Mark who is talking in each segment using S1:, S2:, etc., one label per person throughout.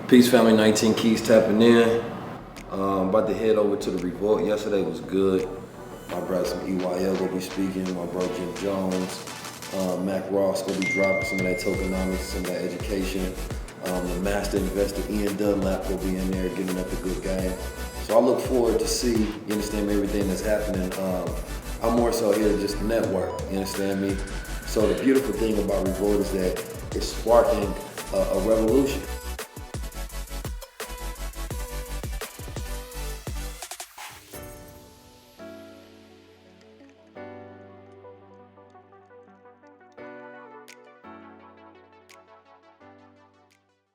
S1: Peace family, 19 Keys tapping in. About to head over to the Revolt. Yesterday was good. My brother some EYL gonna be speaking. My bro Jim Jones, Mac Ross gonna be dropping some of that tokenomics, some of that education. The master investor Ian Dunlap will be in there giving up a good game. So I look forward to see, you understand me, everything that's happening. I'm more so here to just network, you understand me? So the beautiful thing about Revolt is that it's sparking a revolution.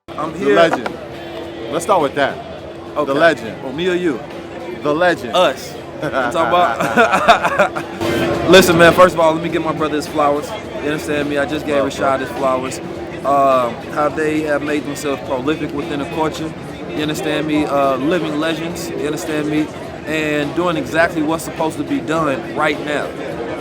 S2: I'm here.
S3: The legend. Let's start with that.
S2: Okay.
S3: The legend.
S2: Oh, me or you?
S3: The legend.
S2: Us. You talking about? Listen, man, first of all, let me give my brother his flowers. You understand me? I just gave Rashad his flowers. How they have made themselves prolific within the culture. You understand me? Living legends. You understand me? And doing exactly what's supposed to be done right now.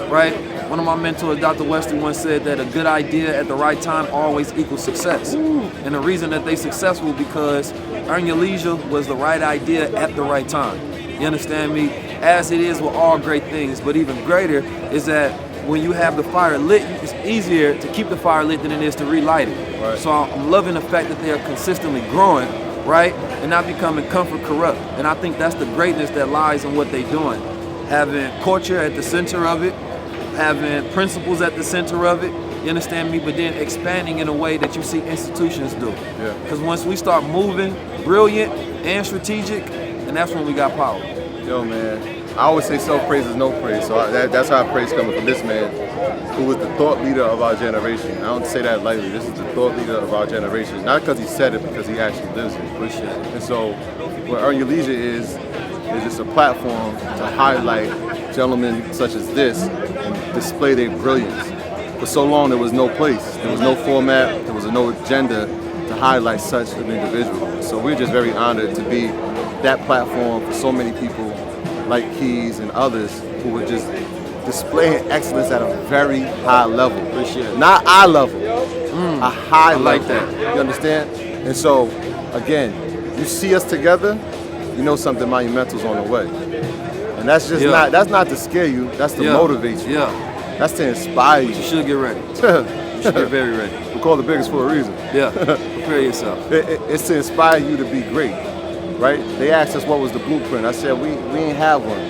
S2: Right? One of my mentors, Dr. Westy, once said that a good idea at the right time always equals success. Ooh. And the reason that they successful because Earn Your Leisure was the right idea at the right time. You understand me? As it is with all great things, but even greater is that when you have the fire lit, it's easier to keep the fire lit than it is to relight it.
S3: Right.
S2: So I'm loving the fact that they are consistently growing, right? And not becoming comfort corrupt. And I think that's the greatness that lies in what they're doing. Having culture at the center of it, having principles at the center of it, you understand me? But then expanding in a way that you see institutions do.
S3: Yeah.
S2: Because once we start moving brilliant and strategic, and that's when we got power.
S3: Yo, man. I always say self-praise is no praise. So that's how praise coming from this man who was the thought leader of our generation. I don't say that lightly. This is the thought leader of our generation. Not because he said it, because he actually lives it.
S2: Appreciate it.
S3: And so what Earn Your Leisure is just a platform to highlight gentlemen such as this and display their brilliance. For so long, there was no place, there was no format, there was no agenda to highlight such an individual. So we're just very honored to be that platform for so many people like Keys and others who were just displaying excellence at a very high level.
S2: Appreciate it.
S3: Not eye level, a high level.
S2: like that.
S3: You understand? And so, again, you see us together, you know something monumental's on the way. And that's just that's not to scare you, that's to motivate you.
S2: Yeah.
S3: That's to inspire you.
S2: You should get ready. You should get very ready.
S3: We're called the biggest for a reason.
S2: Yeah. Prepare yourself.
S3: It's to inspire you to be great, right? They asked us what was the blueprint. I said we ain't have one.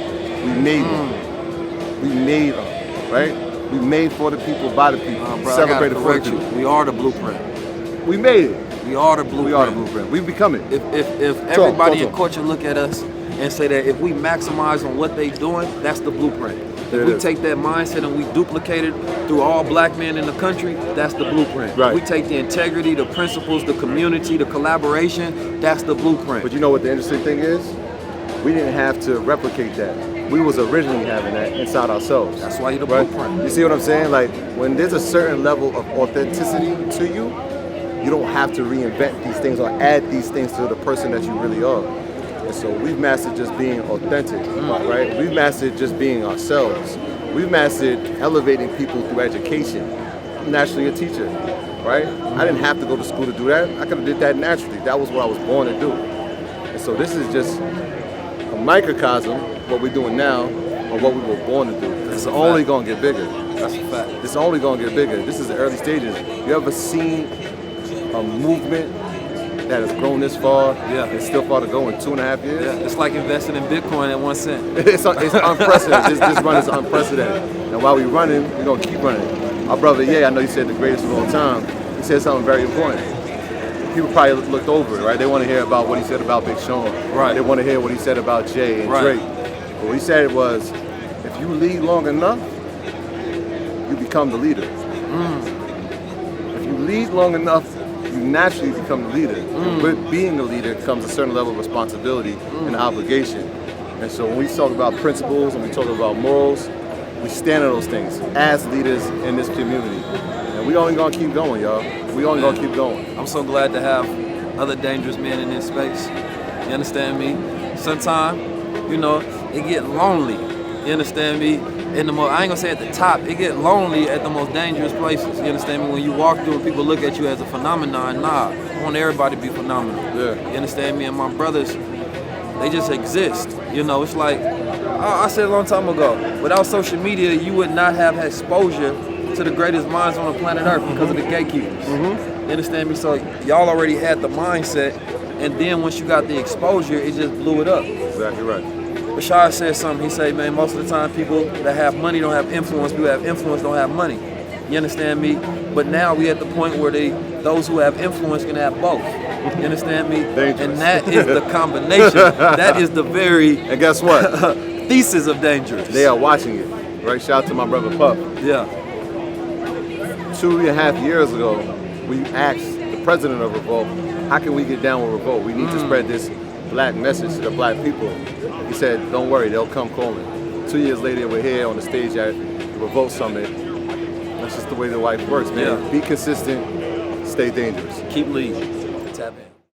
S3: We made one. We made them, right? We made for the people, by the people.
S2: Bro,
S3: Celebrated for the people.
S2: We are the blueprint.
S3: We made it.
S2: We are the blueprint.
S3: We are the blueprint. We've become it.
S2: If everybody in culture look at us and say that if we maximize on what they doing, that's the blueprint. If we take that mindset and we duplicate it through all black men in the country, that's the blueprint.
S3: Right.
S2: We take the integrity, the principles, the community, the collaboration, that's the blueprint.
S3: But you know what the interesting thing is? We didn't have to replicate that. We was originally having that inside ourselves.
S2: That's why you're the blueprint.
S3: You see what I'm saying? Like, when there's a certain level of authenticity to you, you don't have to reinvent these things or add these things to the person that you really are. And so we've mastered just being authentic, right? We've mastered just being ourselves. We've mastered elevating people through education. I'm naturally a teacher, right? I didn't have to go to school to do that. I could have did that naturally. That was what I was born to do. And so this is just a microcosm, what we're doing now, of what we were born to do. It's only gonna get bigger.
S2: That's a fact.
S3: It's only gonna get bigger. This is the early stages. You ever seen a movement that has grown this far and still far to go in 2.5 years?
S2: Yeah, it's like investing in Bitcoin at 1 cent.
S3: It's unprecedented. This run is unprecedented. And while we're running, we're gonna keep running. Our brother, I know you said the greatest of all time. He said something very important. People probably looked over it, right? They want to hear about what he said about Big Sean.
S2: Right.
S3: They want to hear what he said about Jay and Drake. But what he said was, if you lead long enough, you become the leader. If you lead long enough, you naturally become the leader. And with being a leader comes a certain level of responsibility and obligation. And so when we talk about principles and we talk about morals, we stand on those things as leaders in this community. And we only gonna keep going, y'all. We only gonna keep going.
S2: I'm so glad to have other dangerous men in this space. You understand me? Sometimes, it get lonely. You understand me? I ain't gonna say at the top, it get lonely at the most dangerous places. You understand me? When you walk through and people look at you as a phenomenon, nah. I want everybody to be phenomenal.
S3: Yeah.
S2: You understand me? And my brothers, they just exist. You know, it's like, I said a long time ago, without social media, you would not have exposure to the greatest minds on the planet Earth because of the gatekeepers. You understand me? So y'all already had the mindset, and then once you got the exposure, it just blew it up.
S3: Exactly right.
S2: Rashad said something. He said, man, most of the time people that have money don't have influence. People that have influence don't have money. You understand me? But now we at the point where those who have influence can have both. You understand me?
S3: Dangerous.
S2: And that is the combination. That is the very
S3: And guess what?
S2: thesis of dangerous.
S3: They are watching it. Right? Shout out to my brother Puff.
S2: Yeah.
S3: 2.5 years ago, we asked the president of Revolt, how can we get down with Revolt? We need to spread this black message to the black people. He said, don't worry, they'll come calling. 2 years later, we're here on the stage at the Revolt Summit. That's just the way the life works, man.
S2: Yeah.
S3: Be consistent, stay dangerous.
S2: Keep leading.